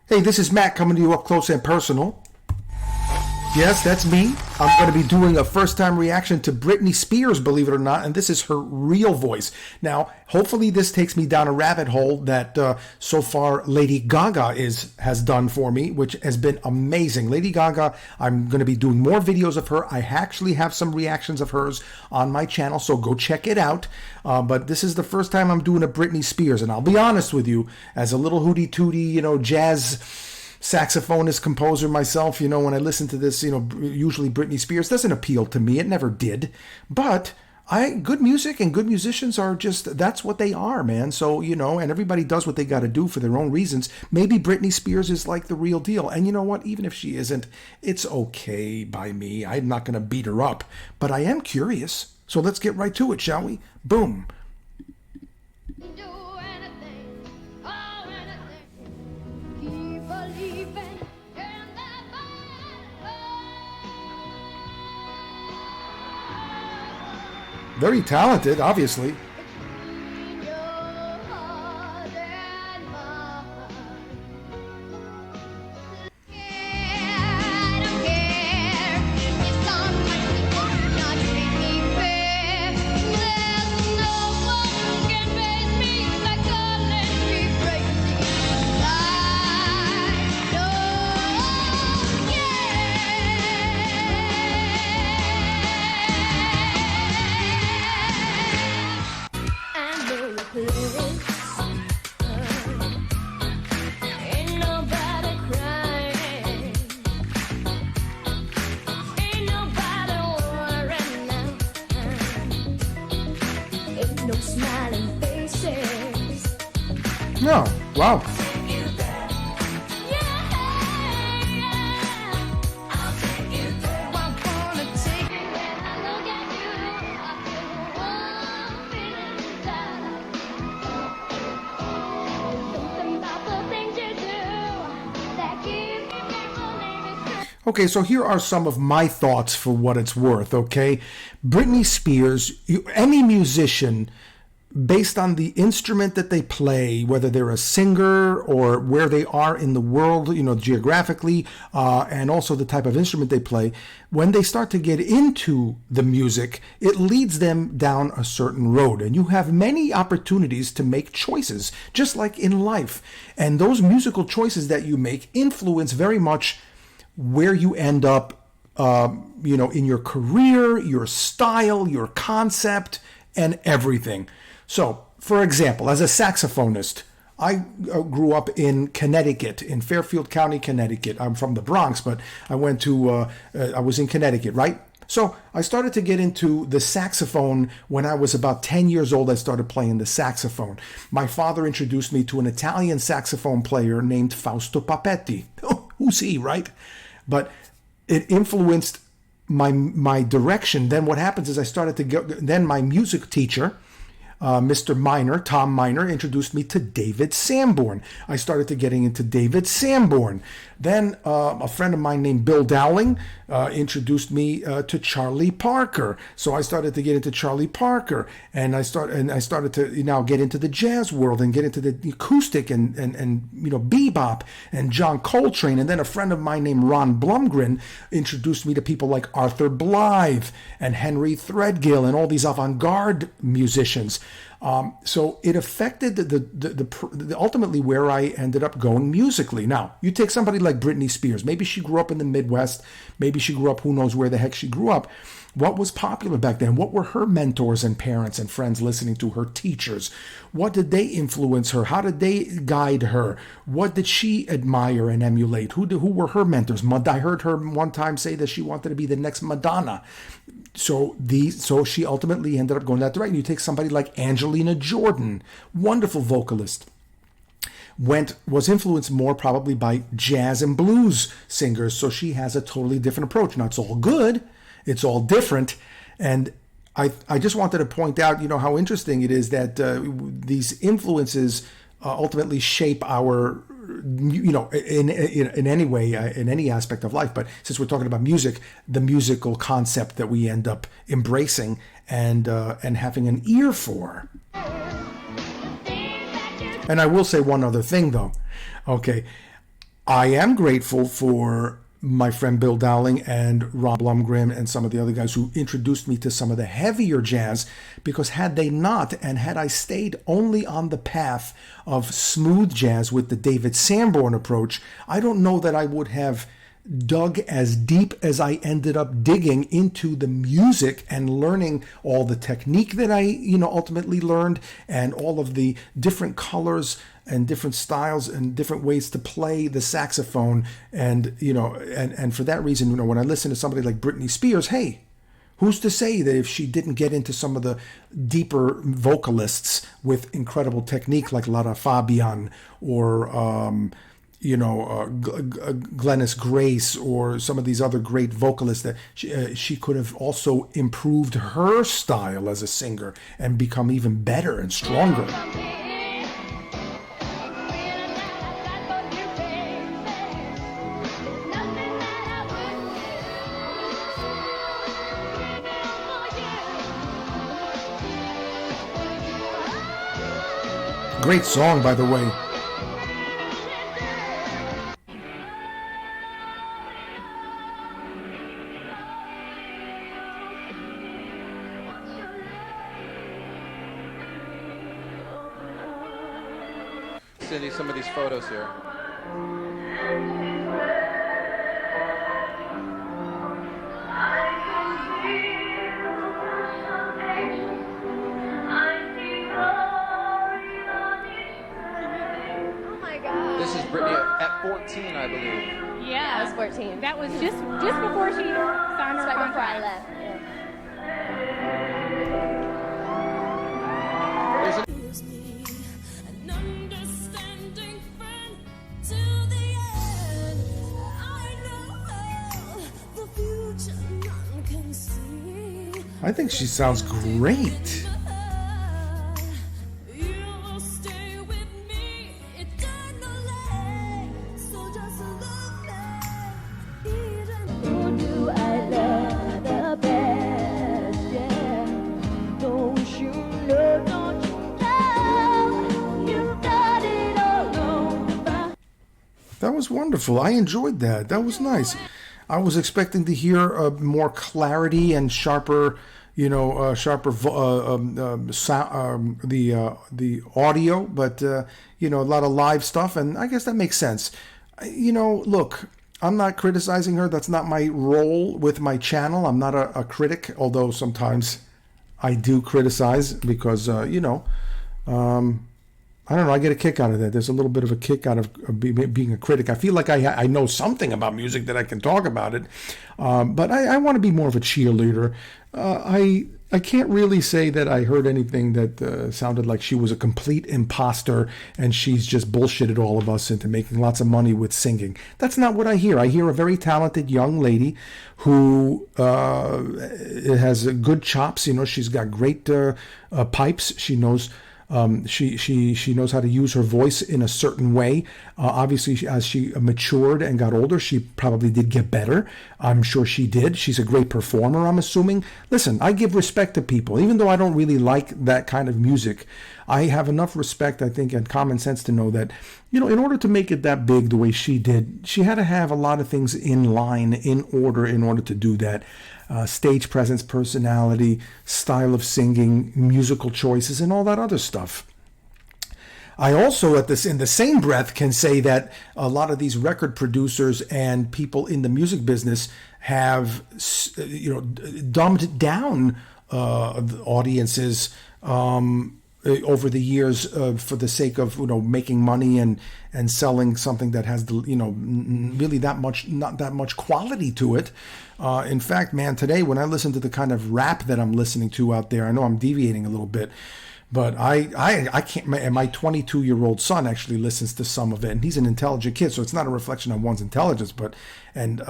Hey, this is Matt coming to you up close and personal. Yes, that's me. I'm going to be doing a first-time reaction to Britney Spears, believe it or not, and this is her real voice. Now, hopefully this takes me down a rabbit hole that so far Lady Gaga has done for me, which has been amazing. Lady Gaga, I'm going to be doing more videos of her. I actually have some reactions of hers on my channel, so go check it out. But this is the first time I'm doing a Britney Spears, and I'll be honest with you, as a little hooty-tooty, jazz saxophonist, composer myself, when I listen to this, usually Britney Spears doesn't appeal to me. It never did. But good music and good musicians are just, that's what they are, man. So, and everybody does what they got to do for their own reasons. Maybe Britney Spears is like the real deal. And you know what? Even if she isn't, it's okay by me. I'm not going to beat her up. But I am curious. So let's get right to it, shall we? Boom. Very talented, obviously. No, wow. Okay, so here are some of my thoughts for what it's worth, okay? Britney Spears, any musician, based on the instrument that they play, whether they're a singer or where they are in the world, geographically, and also the type of instrument they play, when they start to get into the music, it leads them down a certain road. And you have many opportunities to make choices, just like in life. And those musical choices that you make influence very much where you end up, in your career, your style, your concept, and everything. So, for example, as a saxophonist, I grew up in Connecticut, in Fairfield County, Connecticut. I'm from the Bronx, but I was in Connecticut, right? So I started to get into the saxophone when I was about 10 years old. I started playing the saxophone. My father introduced me to an Italian saxophone player named Fausto Papetti. Who's he, right? But it influenced my direction. Then what happens is I started to go, then my music teacher, Mr. Miner, Tom Miner, introduced me to David Sanborn. I started to getting into David Sanborn. Then a friend of mine named Bill Dowling introduced me to Charlie Parker. So I started to get into Charlie Parker, and I started to now get into the jazz world and get into the acoustic and bebop and John Coltrane. And then a friend of mine named Ron Blumgren introduced me to people like Arthur Blythe and Henry Threadgill and all these avant-garde musicians. So it affected the ultimately where I ended up going musically. Now, you take somebody like Britney Spears. Maybe she grew up in the Midwest. Maybe she grew up, who knows where the heck she grew up. What was popular back then? What were her mentors and parents and friends listening to, her teachers? What did they influence her? How did they guide her? What did she admire and emulate? Who were her mentors? I heard her one time say that she wanted to be the next Madonna. So she ultimately ended up going that direction. You take somebody like Angelina Jordan, wonderful vocalist. Was influenced more probably by jazz and blues singers. So she has a totally different approach. Now, it's all good. It's all different. And I just wanted to point out, how interesting it is that these influences ultimately shape our, in any way, in any aspect of life. But since we're talking about music, the musical concept that we end up embracing and having an ear for. And I will say one other thing, though. Okay. I am grateful for my friend Bill Dowling and Rob Blumgren and some of the other guys who introduced me to some of the heavier jazz, because had they not, and had I stayed only on the path of smooth jazz with the David Sanborn approach, I don't know that I would have dug as deep as I ended up digging into the music and learning all the technique that I, ultimately learned, and all of the different colors and different styles and different ways to play the saxophone. And, and for that reason, when I listen to somebody like Britney Spears, hey, who's to say that if she didn't get into some of the deeper vocalists with incredible technique like Lara Fabian or, Glennis Grace or some of these other great vocalists, that she could have also improved her style as a singer and become even better and stronger. Great song, by the way. Sending some of these photos here. This is Britney at 14, I believe. Yeah, I was 14. that was just before she signed her Right before I contract. left. Yeah. There's a An understanding friend to the end. I know the future none can see. I think she sounds great. You will stay with me eternally. So just love me. Who do I love the best? Yeah. Don't you know? Don't you know? You got it all on. That was wonderful. I enjoyed that. That was nice. I was expecting to hear more clarity and sharper, the audio, but a lot of live stuff, and I guess that makes sense. Look, I'm not criticizing her. That's not my role with my channel. I'm not a critic, although sometimes I do criticize because, I don't know. I get a kick out of that. There's a little bit of a kick out of being a critic. I feel like I know something about music that I can talk about it, but I want to be more of a cheerleader. I can't really say that I heard anything that sounded like she was a complete imposter and she's just bullshitted all of us into making lots of money with singing. That's not what I hear. I hear a very talented young lady who has good chops. She's got great pipes. She knows. She knows how to use her voice in a certain way. Obviously, as she matured and got older, she probably did get better. I'm sure she did. She's a great performer, I'm assuming. Listen, I give respect to people. Even though I don't really like that kind of music, I have enough respect, I think, and common sense to know that, in order to make it that big the way she did, she had to have a lot of things in line, in order to do that. Stage presence, personality, style of singing, musical choices, and all that other stuff. I also, in the same breath, can say that a lot of these record producers and people in the music business have, dumbed down audiences over the years for the sake of making money and selling something that has really not that much quality to it. In fact, man, today when I listen to the kind of rap that I'm listening to out there, I know I'm deviating a little bit, but I can't. My 22-year-old son actually listens to some of it, and he's an intelligent kid, so it's not a reflection on one's intelligence, but and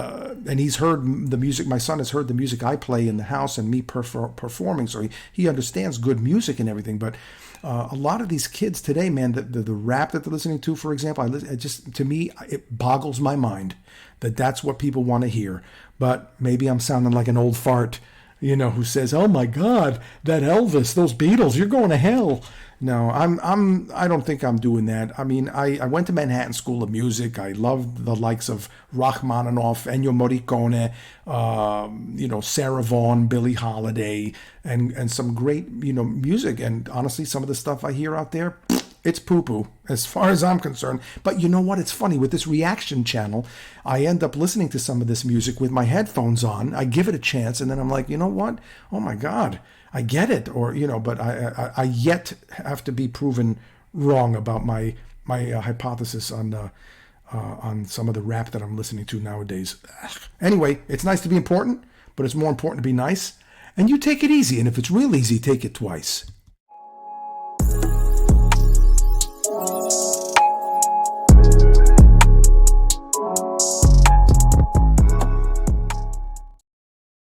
he's heard the music. My son has heard the music I play in the house and me performing, so he understands good music and everything. But a lot of these kids today, man, the rap that they're listening to, for example, to me it boggles my mind that that's what people want to hear. But maybe I'm sounding like an old fart, who says, "Oh my God, that Elvis, those Beatles, you're going to hell." No, I don't think I'm doing that. I mean, I went to Manhattan School of Music. I loved the likes of Rachmaninoff, Ennio Morricone, Sarah Vaughan, Billie Holiday, and some great, music. And honestly, some of the stuff I hear out there, it's poo-poo as far as I'm concerned. But you know what? It's funny. With this reaction channel, I end up listening to some of this music with my headphones on. I give it a chance, and then I'm like, you know what? Oh my God, I get it. Or, but I yet have to be proven wrong about my hypothesis on some of the rap that I'm listening to nowadays. Anyway, it's nice to be important, but it's more important to be nice. And you take it easy. And if it's real easy, take it twice.